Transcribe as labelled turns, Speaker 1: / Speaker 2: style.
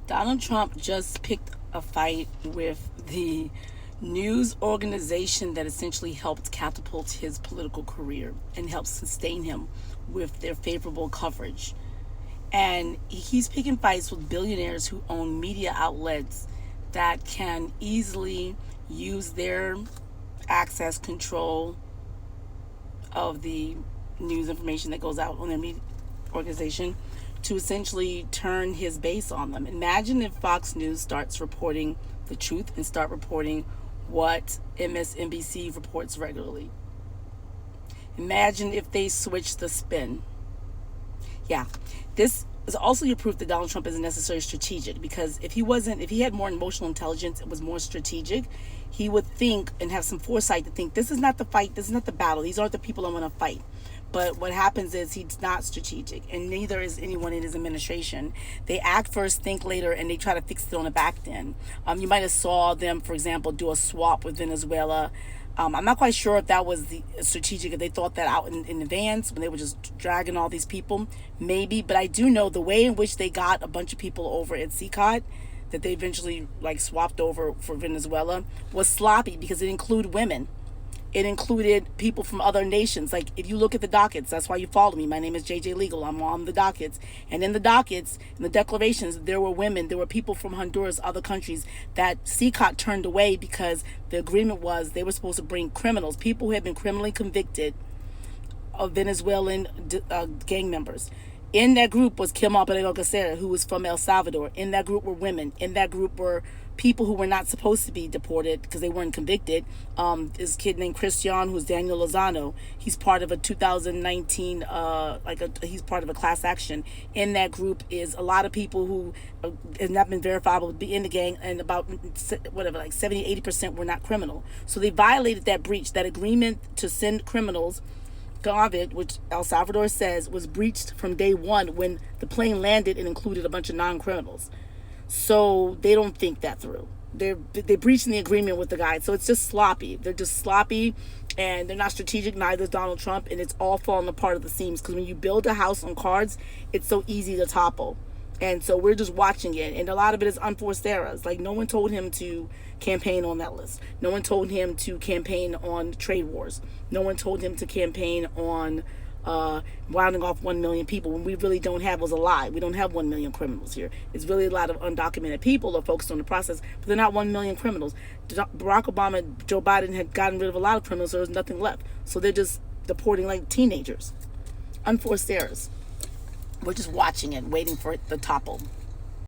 Speaker 1: Donald Trump just picked a fight with the news organization that essentially helped catapult his political career and helped sustain him with their favorable coverage. And he's picking fights with billionaires who own media outlets that can easily use their access control of the news information that goes out on their media organization to essentially turn his base on them. Imagine if Fox News starts reporting the truth and start reporting what MSNBC reports regularly. Imagine if they switch the spin. Yeah, this is also your proof that Donald Trump isn't necessarily strategic, because if he had more emotional intelligence and was more strategic, he would think and have some foresight to think, this is not the fight, this is not the battle, these aren't the people I'm going to fight. But what happens is he's not strategic, and neither is anyone in his administration. They act first, think later, and they try to fix it on the back end. You might have saw them, for example, do a swap with Venezuela. I'm not quite sure if that was the strategic, if they thought that out in advance when they were just dragging all these people, maybe. But I do know the way in which they got a bunch of people over at CCOT that they eventually swapped over for Venezuela was sloppy, because it included women. It included people from other nations. Like, if you look at the dockets, that's why you follow me. My name is JJ Legal. I'm on the dockets. And in the dockets, in the declarations, there were women, there were people from Honduras, other countries that CCOT turned away because the agreement was they were supposed to bring criminals, people who had been criminally convicted of Venezuelan gang members. In that group was Kim Alberto, who was from El Salvador. In that group were women. In that group were people who were not supposed to be deported because they weren't convicted. This kid named Christian, who's Daniel Lozano. He's part of a 2019, he's part of a class action. In that group is a lot of people who have not been verifiable to be in the gang, and about 70-80% were not criminal. So they violated that breach, that agreement to send criminals. COVID, which El Salvador says was breached from day one when the plane landed and included a bunch of non-criminals. So they don't think that through. They're breaching the agreement with the guy. So it's just sloppy. They're just sloppy, and they're not strategic. Neither is Donald Trump, and it's all falling apart at the seams, because when you build a house on cards, it's so easy to topple. And so we're just watching it, and a lot of it is unforced errors. Like, no one told him to campaign on that list. No one told him to campaign on trade wars. No one told him to campaign on rounding off 1 million people, when we really don't have, was a lie. We don't have 1 million criminals here. It's really a lot of undocumented people that are focused on the process, but they're not 1 million criminals. Barack Obama, Joe Biden had gotten rid of a lot of criminals, so there's nothing left. So they're just deporting like teenagers. Unforced errors. We're just watching it, waiting for it to topple.